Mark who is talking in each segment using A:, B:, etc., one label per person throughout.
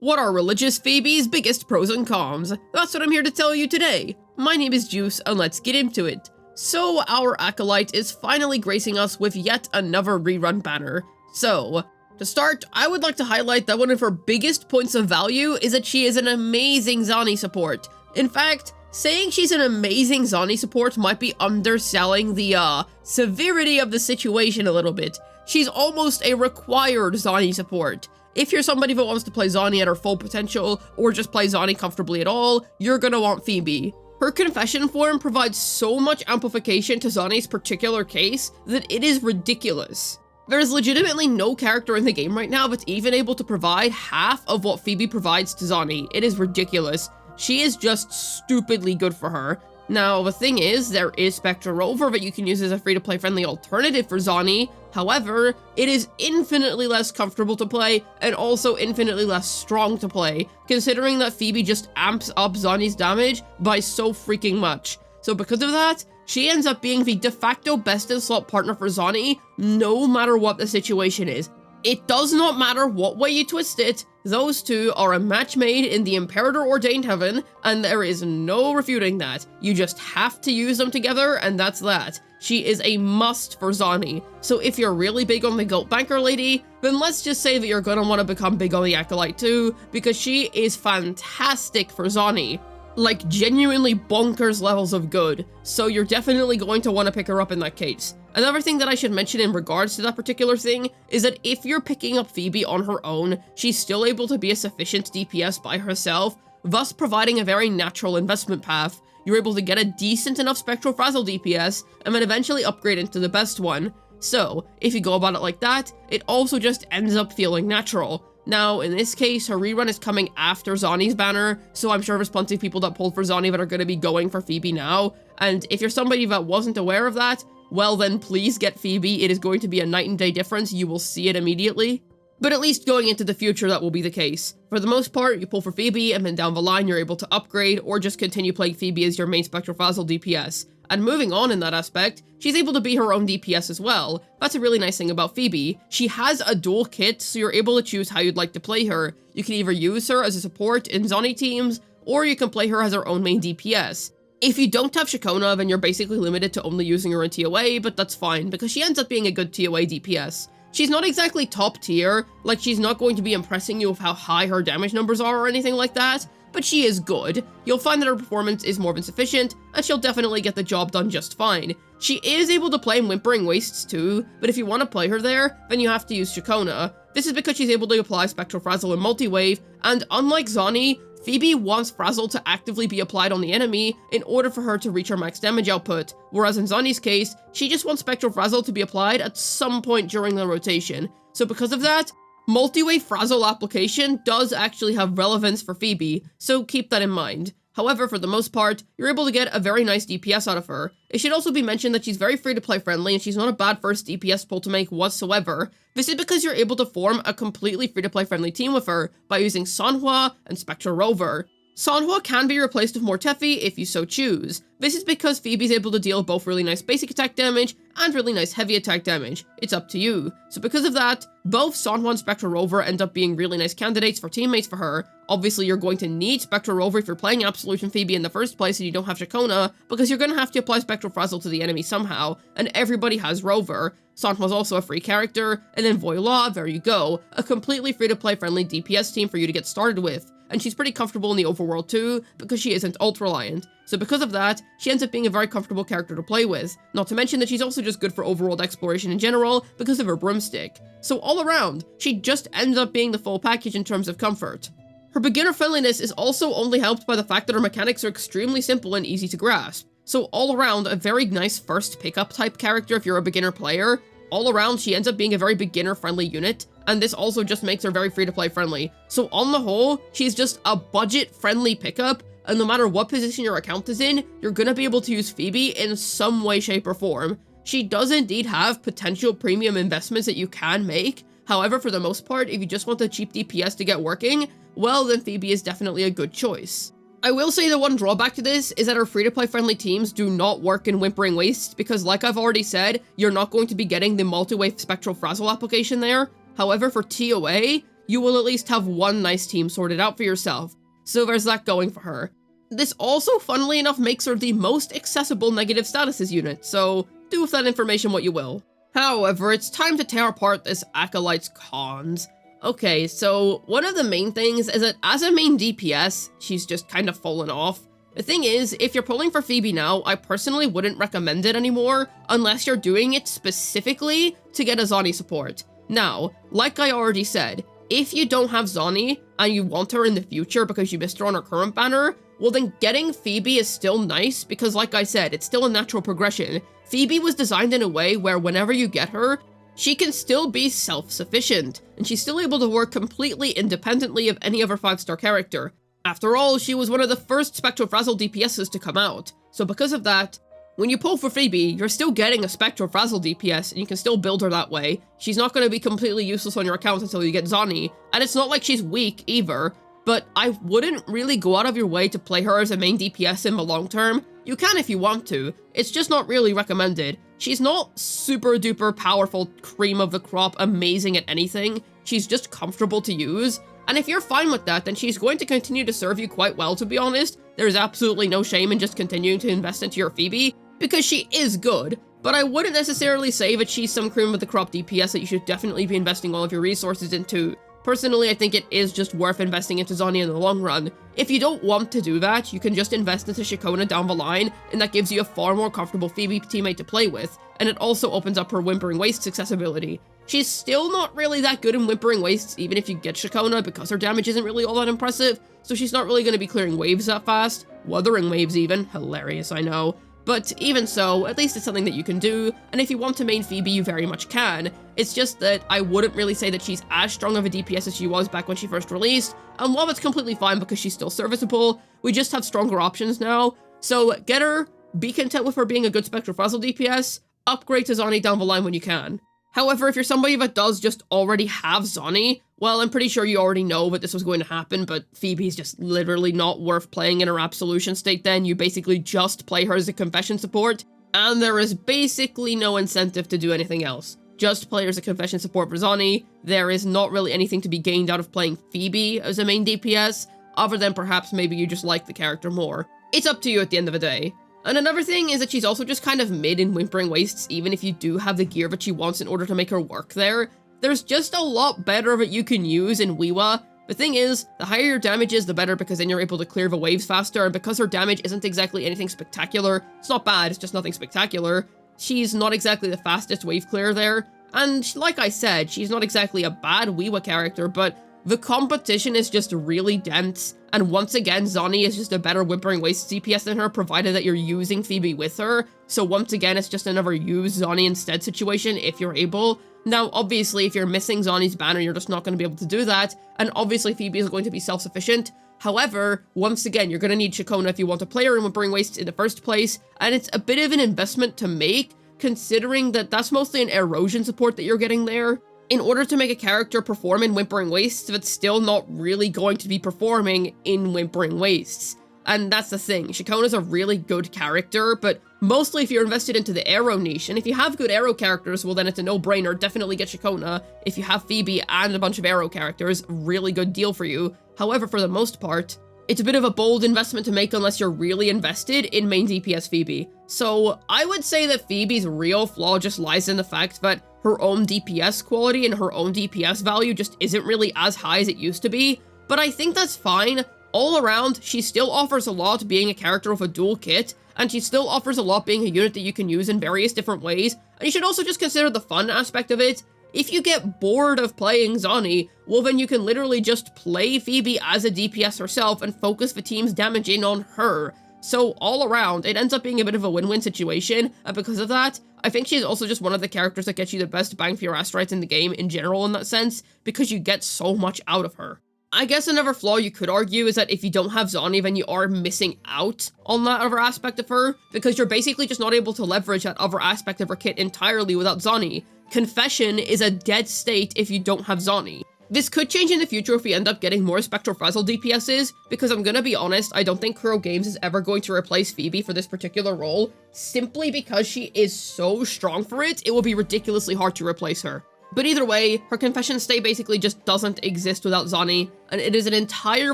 A: What are religious Phoebe's biggest pros and cons? That's what I'm here to tell you today. My name is Juice, and let's get into it. So, our Acolyte is finally gracing us with yet another rerun banner. So, to start, I would like to highlight that one of her biggest points of value is that she is an amazing Zani support. In fact, saying she's an amazing Zani support might be underselling the, severity of the situation a little bit. She's almost a required Zani support. If you're somebody that wants to play Zani at her full potential, or just play Zani comfortably at all, you're gonna want Phoebe. Her confession form provides so much amplification to Zani's particular case that it is ridiculous. There is legitimately no character in the game right now that's even able to provide half of what Phoebe provides to Zani. It is ridiculous. She is just stupidly good for her. Now, the thing is, there is Spectre Rover that you can use as a free-to-play friendly alternative for Zani. However, it is infinitely less comfortable to play and also infinitely less strong to play, considering that Phoebe just amps up Zani's damage by so freaking much. So because of that, she ends up being the de facto best-in-slot partner for Zani, no matter what the situation is. It does not matter what way you twist it, those two are a match made in the Imperator-ordained heaven, and there is no refuting that. You just have to use them together, and that's that. She is a must for Zani. So if you're really big on the Goat Banker lady, then let's just say that you're gonna want to become big on the Acolyte too, because she is fantastic for Zani. Like, genuinely bonkers levels of good, so you're definitely going to want to pick her up in that case. Another thing that I should mention in regards to that particular thing is that if you're picking up Phoebe on her own, she's still able to be a sufficient DPS by herself, thus providing a very natural investment path. You're able to get a decent enough Spectral Frazzle DPS, and then eventually upgrade into the best one. So, if you go about it like that, it also just ends up feeling natural. Now, in this case, her rerun is coming after Zani's banner, so I'm sure there's plenty of people that pulled for Zani that are going to be going for Phoebe now, and if you're somebody that wasn't aware of that, well then please get Phoebe. It is going to be a night and day difference, you will see it immediately. But at least going into the future, that will be the case. For the most part, you pull for Phoebe, and then down the line you're able to upgrade, or just continue playing Phoebe as your main Spectral Frazzle DPS. And moving on in that aspect, she's able to be her own DPS as well. That's a really nice thing about Phoebe. She has a dual kit, so you're able to choose how you'd like to play her. You can either use her as a support in Zani teams, or you can play her as her own main DPS. If you don't have Shakona, then you're basically limited to only using her in TOA, but that's fine, because she ends up being a good TOA DPS. She's not exactly top tier, like she's not going to be impressing you with how high her damage numbers are or anything like that, but she is good. You'll find that her performance is more than sufficient, and she'll definitely get the job done just fine. She is able to play Whimpering Wastes too, but if you want to play her there, then you have to use Shakona. This is because she's able to apply Spectral Frazzle and Multi-Wave, and unlike Zani, Phoebe wants Frazzle to actively be applied on the enemy in order for her to reach her max damage output, whereas in Zani's case, she just wants Spectral Frazzle to be applied at some point during the rotation. So because of that, Multi-Wave Frazzle application does actually have relevance for Phoebe, so keep that in mind. However, for the most part, you're able to get a very nice DPS out of her. It should also be mentioned that she's very free-to-play friendly, and she's not a bad first DPS pull to make whatsoever. This is because you're able to form a completely free-to-play friendly team with her by using Sanhua and Spectre Rover. Sanhua can be replaced with Mortefi if you so choose. This is because Phoebe's able to deal both really nice basic attack damage and really nice heavy attack damage. It's up to you. So because of that, both Sanhua and Spectre Rover end up being really nice candidates for teammates for her. Obviously, you're going to need Spectre Rover if you're playing Absolution Phoebe in the first place and you don't have Shakona, because you're going to have to apply Spectral Frazzle to the enemy somehow, and everybody has Rover. Sanhua's also a free character, and then Voila, there you go, a completely free-to-play friendly DPS team for you to get started with. And she's pretty comfortable in the overworld too, because she isn't ult-reliant. So because of that, she ends up being a very comfortable character to play with. Not to mention that she's also just good for overworld exploration in general, because of her broomstick. So all around, she just ends up being the full package in terms of comfort. Her beginner friendliness is also only helped by the fact that her mechanics are extremely simple and easy to grasp. So all around, a very nice first pickup type character if you're a beginner player. All around, she ends up being a very beginner-friendly unit, and this also just makes her very free-to-play friendly. So on the whole, she's just a budget-friendly pickup, and no matter what position your account is in, you're gonna be able to use Phoebe in some way, shape, or form. She does indeed have potential premium investments that you can make. However, for the most part, if you just want a cheap DPS to get working, well, then Phoebe is definitely a good choice. I will say the one drawback to this is that our free-to-play friendly teams do not work in Whimpering Wastes, because like I've already said, you're not going to be getting the multi-wave Spectral Frazzle application there. However, for TOA, you will at least have one nice team sorted out for yourself. So there's that going for her. This also, funnily enough, makes her the most accessible negative statuses unit, so do with that information what you will. However, it's time to tear apart this Acolyte's cons. Okay, so one of the main things is that as a main DPS, she's just kind of fallen off. The thing is, if you're pulling for Phoebe now, I personally wouldn't recommend it anymore unless you're doing it specifically to get a Zani support. Now, like I already said, if you don't have Zani and you want her in the future because you missed her on her current banner, well then getting Phoebe is still nice because like I said, it's still a natural progression. Phoebe was designed in a way where whenever you get her, she can still be self-sufficient, and she's still able to work completely independently of any other 5-star character. After all, she was one of the first Spectral Frazzle DPSs to come out, so because of that, when you pull for Phoebe, you're still getting a Spectral Frazzle DPS, and you can still build her that way. She's not going to be completely useless on your account until you get Zani, and it's not like she's weak either, but I wouldn't really go out of your way to play her as a main DPS in the long term. You can if you want to, it's just not really recommended. She's not super duper powerful, cream of the crop, amazing at anything, she's just comfortable to use. And if you're fine with that, then she's going to continue to serve you quite well, to be honest. There's absolutely no shame in just continuing to invest into your Phoebe, because she is good, but I wouldn't necessarily say that she's some cream of the crop DPS that you should definitely be investing all of your resources into. Personally, I think it is just worth investing into Zani in the long run. If you don't want to do that, you can just invest into Shikona down the line, and that gives you a far more comfortable Phoebe teammate to play with, and it also opens up her Whimpering Wastes accessibility. She's still not really that good in Whimpering Wastes, even if you get Shikona, because her damage isn't really all that impressive, so she's not really going to be clearing waves that fast. Wuthering waves even. Hilarious, I know. But even so, at least it's something that you can do, and if you want to main Phoebe, you very much can. It's just that I wouldn't really say that she's as strong of a DPS as she was back when she first released, and while that's completely fine because she's still serviceable, we just have stronger options now. So get her, be content with her being a good Spectral Frazzle DPS, upgrade to Zani down the line when you can. However, if you're somebody that does just already have Zani, well, I'm pretty sure you already know that this was going to happen, but Phoebe's just literally not worth playing in her absolution state then. You basically just play her as a confession support, and there is basically no incentive to do anything else. Just play her as a confession support for Zani. There is not really anything to be gained out of playing Phoebe as a main DPS, other than perhaps maybe you just like the character more. It's up to you at the end of the day. And another thing is that she's also just kind of mid in Whimpering Wastes, even if you do have the gear that she wants in order to make her work there. There's just a lot better that you can use in WuWa. The thing is, the higher your damage is, the better, because then you're able to clear the waves faster, and because her damage isn't exactly anything spectacular, it's not bad, it's just nothing spectacular, she's not exactly the fastest wave clear there, and like I said, she's not exactly a bad WuWa character, but the competition is just really dense, and once again, Zani is just a better Whimpering Wastes DPS than her, provided that you're using Phoebe with her, so once again, it's just another use Zani instead situation if you're able. Now, obviously, if you're missing Zani's banner, you're just not going to be able to do that, and obviously Phoebe is going to be self-sufficient. However, once again, you're going to need Shikona if you want to play her in Whimpering Wastes in the first place, and it's a bit of an investment to make, considering that that's mostly an erosion support that you're getting there. In order to make a character perform in Whimpering Wastes, that's still not really going to be performing in Whimpering Wastes. And that's the thing, Shikona's a really good character, but mostly if you're invested into the arrow niche, and if you have good arrow characters, well then it's a no-brainer, definitely get Shikona. If you have Phoebe and a bunch of arrow characters, really good deal for you. However, for the most part, it's a bit of a bold investment to make unless you're really invested in main DPS Phoebe. So I would say that Phoebe's real flaw just lies in the fact that her own DPS quality and her own DPS value just isn't really as high as it used to be, but I think that's fine. All around, she still offers a lot being a character with a dual kit, and she still offers a lot being a unit that you can use in various different ways, and you should also just consider the fun aspect of it. If you get bored of playing Zani, well then you can literally just play Phoebe as a DPS herself and focus the team's damage in on her. So all around, it ends up being a bit of a win-win situation, and because of that, I think she's also just one of the characters that gets you the best bang for your asteroids in the game in general in that sense, because you get so much out of her. I guess another flaw you could argue is that if you don't have Zani, then you are missing out on that other aspect of her, because you're basically just not able to leverage that other aspect of her kit entirely without Zani. Confession is a dead state if you don't have Zani. This could change in the future if we end up getting more Spectral Frazzle DPSs, because I'm gonna be honest, I don't think Kuro Games is ever going to replace Phoebe for this particular role, simply because she is so strong for it, it will be ridiculously hard to replace her. But either way, her confession state basically just doesn't exist without Zani, and it is an entire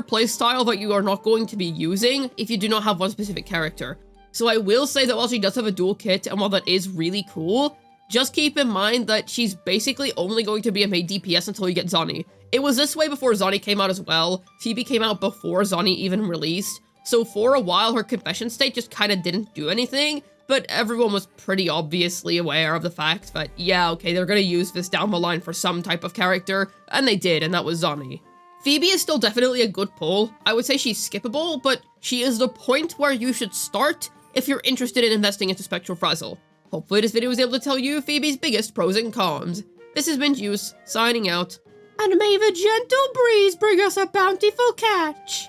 A: playstyle that you are not going to be using if you do not have one specific character. So I will say that while she does have a dual kit, and while that is really cool, just keep in mind that she's basically only going to be a main DPS until you get Zani. It was this way before Zani came out as well. Phoebe came out before Zani even released, so for a while her confession state just kinda didn't do anything, but everyone was pretty obviously aware of the fact that, yeah, okay, they're gonna use this down the line for some type of character, and they did, and that was Zani. Phoebe is still definitely a good pull. I would say she's skippable, but she is the point where you should start if you're interested in investing into Spectral Frazzle. Hopefully this video was able to tell you Phoebe's biggest pros and cons. This has been Juice, signing out, and may the gentle breeze bring us a bountiful catch.